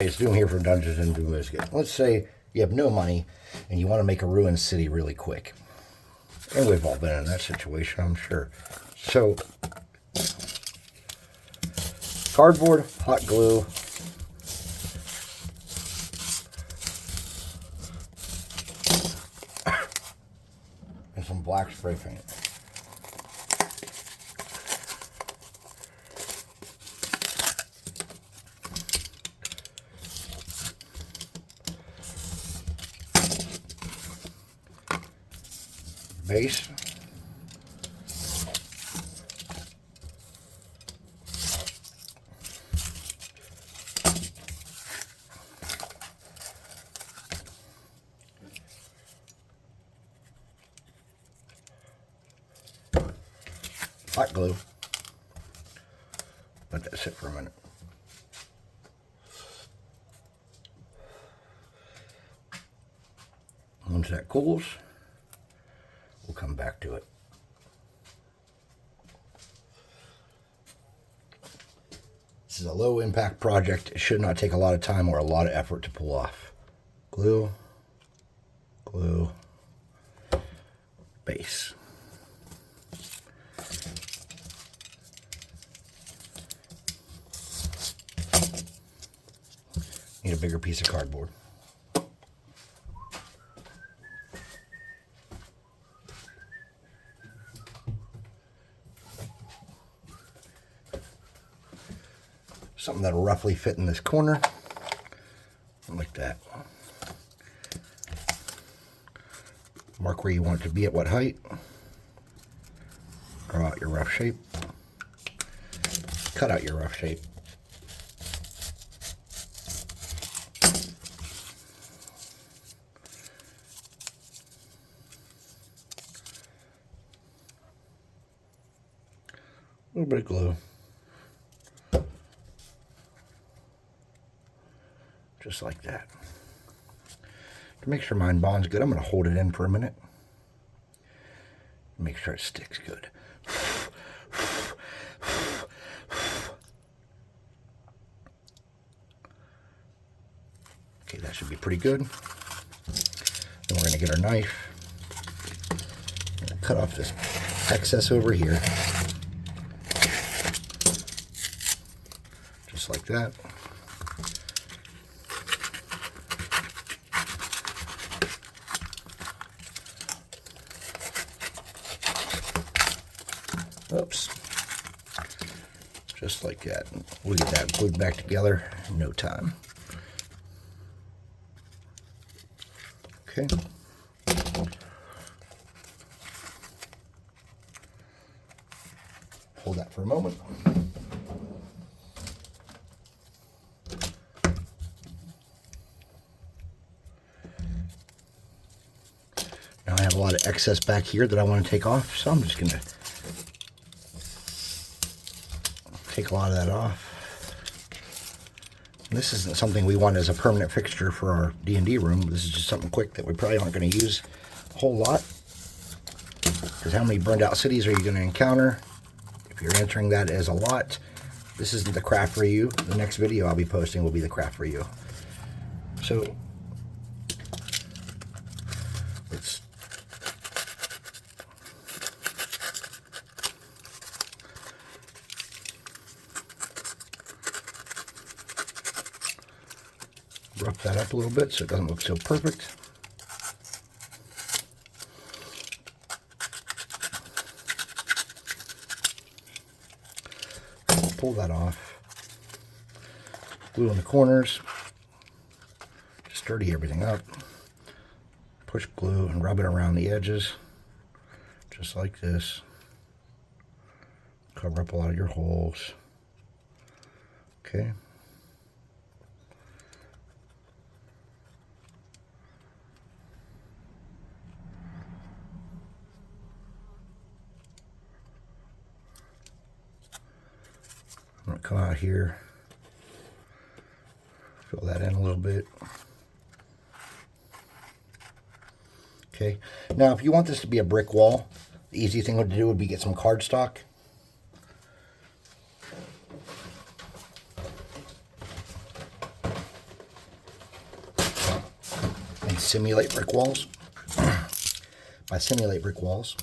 It's doing here for Dungeons and Dragons. Let's say you have no money and you want to make a ruined city really quick. And we've all been in that situation, I'm sure. So, cardboard, hot glue, and some black spray paint. Base. Hot glue. Let that sit for a minute. Once that cools, we'll come back to it. This is a low impact project. It should not take a lot of time or a lot of effort to pull off. Glue, glue, base. Need a bigger piece of cardboard. Something that'll roughly fit in this corner, like that. Mark where you want it to be at what height. Draw out your rough shape. Cut out your rough shape. A little bit of glue. Just like that. To make sure mine bonds good, I'm going to hold it in for a minute. Make sure it sticks good. Okay, that should be pretty good. Then we're going to get our knife. Cut off this excess over here. Just like that. Oops. Just like that. We'll get that glued back together in no time. Okay. Hold that for a moment. Now I have a lot of excess back here that I want to take off, so I'm just going to take a lot of that off. And this isn't something we want as a permanent fixture for our D&D room. This is just something quick that we probably aren't going to use a whole lot. Because how many burned out cities are you going to encounter? If you're answering that as a lot, this isn't the craft for you. The next video I'll be posting will be the craft for you. So let's rough that up a little bit so it doesn't look so perfect. Pull that off. Glue in the corners. Just dirty everything up. Push glue and rub it around the edges. Just like this. Cover up a lot of your holes. Okay. I'm going to come out here, fill that in a little bit. Okay, now if you want this to be a brick wall, the easy thing to do would be get some cardstock. simulate brick walls. By simulate brick walls,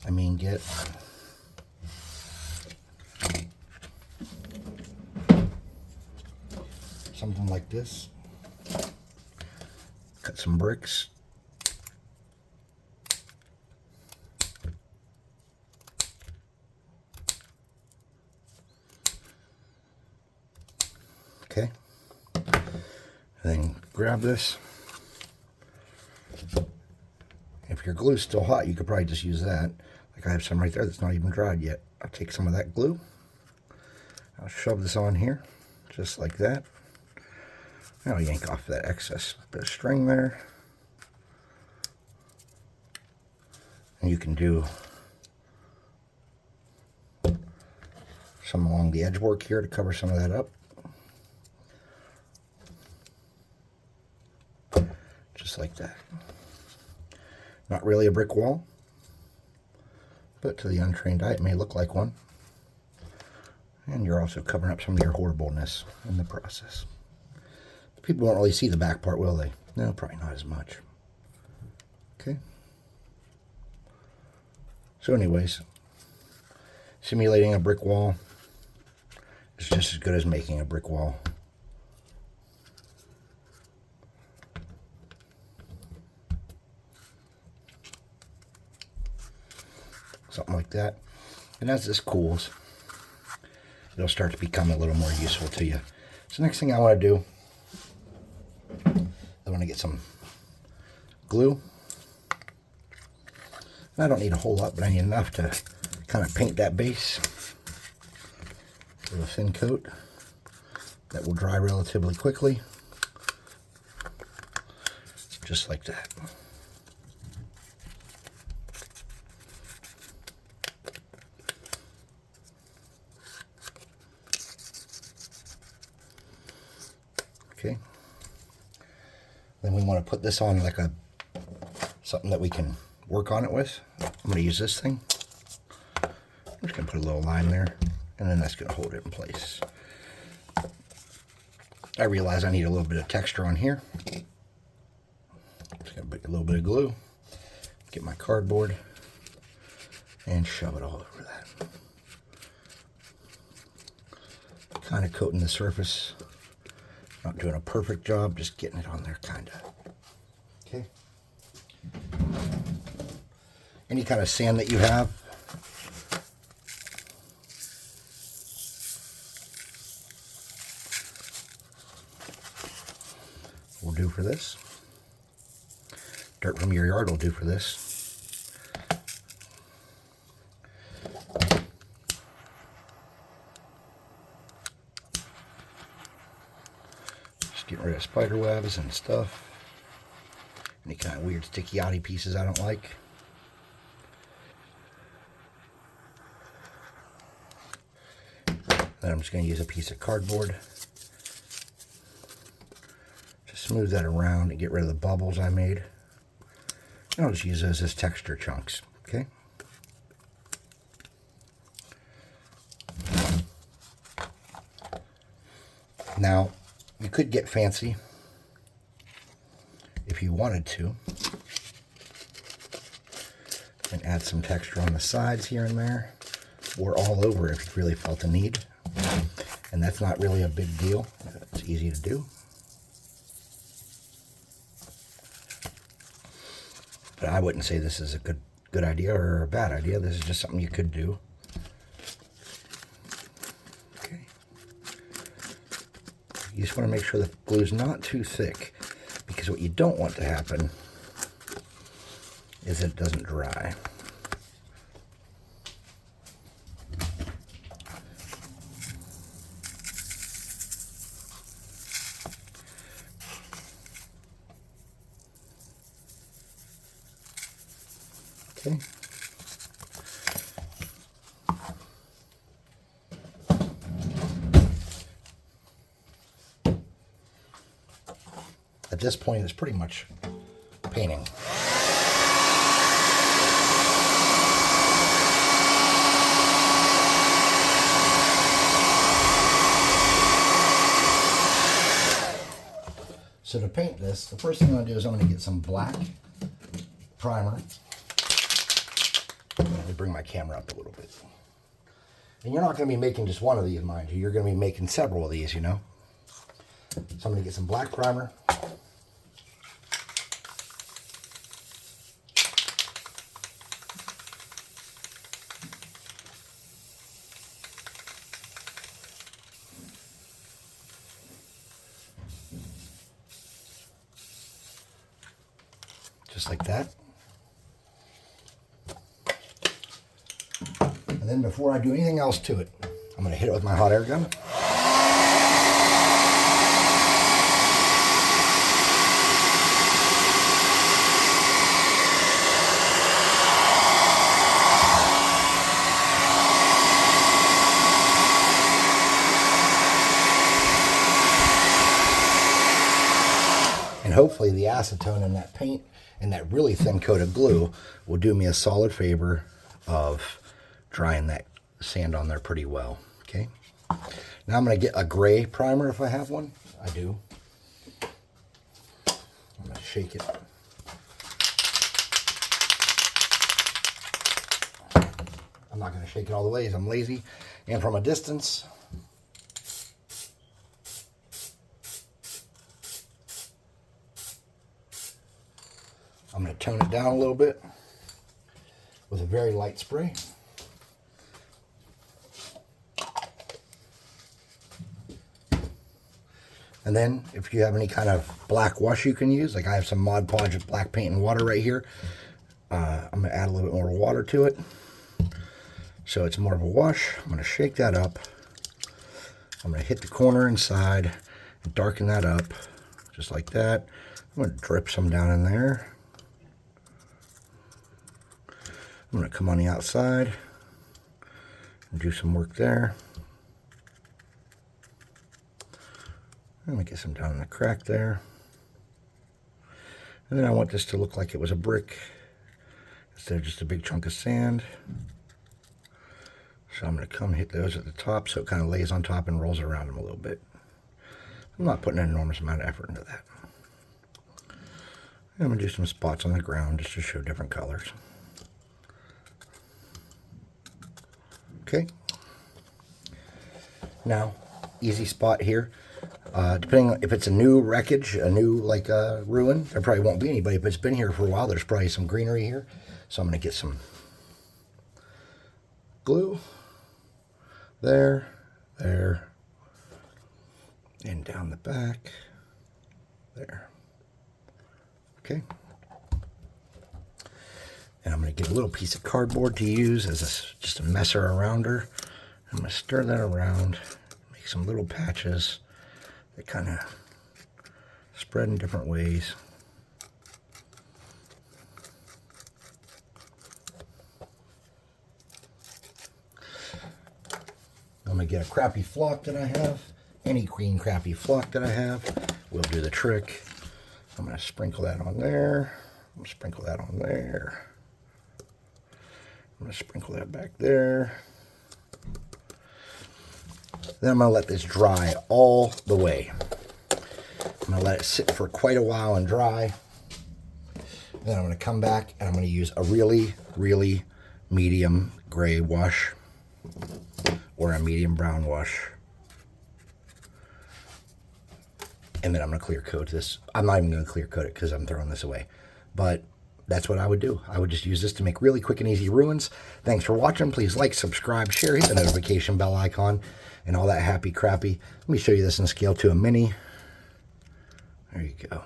I mean get something like this. Cut some bricks. Okay. Then grab this. If your glue's still hot, you could probably just use that. Like I have some right there that's not even dried yet. I'll take some of that glue. I'll shove this on here, just like that. And I'll yank off that excess bit of string there. And you can do some along the edge work here to cover some of that up. Just like that. Not really a brick wall, but to the untrained eye it may look like one. And you're also covering up some of your horribleness in the process. People won't really see the back part, will they? No, probably not as much. Okay. So anyways, simulating a brick wall is just as good as making a brick wall. Something like that. And as this cools, it'll start to become a little more useful to you. So next thing I want to do, I want to get some glue. And I don't need a whole lot, but I need enough to kind of paint that base with a thin coat that will dry relatively quickly. Just like that. Okay. Then we want to put this on like something that we can work on it with. I'm going to use this thing. I'm just going to put a little line there, and then that's going to hold it in place. I realize I need a little bit of texture on here. Just going to put a little bit of glue, get my cardboard, and shove it all over that. Kind of coating the surface. Not doing a perfect job, just getting it on there, kind of. Okay. Any kind of sand that you have, will do for this. Dirt from your yard will do for this. Getting rid of spider webs and stuff. Any kind of weird sticky outy pieces I don't like. Then I'm just going to use a piece of cardboard to smooth that around and get rid of the bubbles I made. And I'll just use those as texture chunks. Okay. Now, you could get fancy if you wanted to and add some texture on the sides here and there, or all over if you really felt the need. And that's not really a big deal. It's easy to do. But I wouldn't say this is a good idea or a bad idea. This is just something you could do. You just want to make sure the glue's not too thick, because what you don't want to happen is that it doesn't dry. Okay. At this point, it's pretty much painting. So to paint this, the first thing I'm going to do is I'm going to get some black primer. Let me bring my camera up a little bit. And you're not going to be making just one of these, mind you. You're going to be making several of these, you know. So I'm going to get some black primer. Just like that. And then before I do anything else to it, I'm going to hit it with my hot air gun. And hopefully the acetone in that paint and that really thin coat of glue will do me a solid favor of drying that sand on there pretty well. Okay. Now I'm going to get a gray primer if I have one. I do. I'm going to shake it. I'm not going to shake it all the way as I'm lazy. And from a distance, I'm going to tone it down a little bit with a very light spray. And then if you have any kind of black wash you can use, like I have some Mod Podge of black paint and water right here. I'm going to add a little bit more water to it, so it's more of a wash. I'm going to shake that up. I'm going to hit the corner inside and darken that up just like that. I'm going to drip some down in there. I'm going to come on the outside and do some work there. I'm going to get some down in the crack there. And then I want this to look like it was a brick instead of just a big chunk of sand. So I'm going to come hit those at the top so it kind of lays on top and rolls around them a little bit. I'm not putting an enormous amount of effort into that. And I'm going to do some spots on the ground just to show different colors. Okay. Now, easy spot here. Depending on if it's a new wreckage, a new like ruin, there probably won't be anybody. If it's been here for a while, there's probably some greenery here. So I'm going to get some glue there, and down the back there. Okay. And I'm going to get a little piece of cardboard to use as just a messer arounder. I'm going to stir that around, make some little patches that kind of spread in different ways. I'm going to get a crappy flock that I have. Any green crappy flock that I have will do the trick. I'm going to sprinkle that on there. I'm going to sprinkle that on there. I'm going to sprinkle that back there. Then I'm going to let this dry all the way. I'm going to let it sit for quite a while and dry. Then I'm going to come back and I'm going to use a really, really medium gray wash or a medium brown wash. And then I'm going to clear coat this. I'm not even going to clear coat it because I'm throwing this away. But that's what I would do. I would just use this to make really quick and easy ruins. Thanks for watching. Please like, subscribe, share, hit the notification bell icon, and all that happy crappy. Let me show you this in scale to a mini. There you go.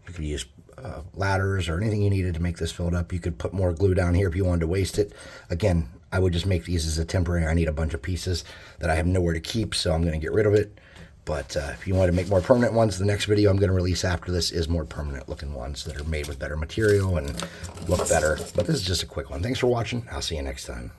You could use ladders or anything you needed to make this filled up. You could put more glue down here if you wanted to waste it. Again, I would just make these as a temporary. I need a bunch of pieces that I have nowhere to keep, so I'm going to get rid of it. But if you want to make more permanent ones, the next video I'm going to release after this is more permanent looking ones that are made with better material and look better. But this is just a quick one. Thanks for watching. I'll see you next time.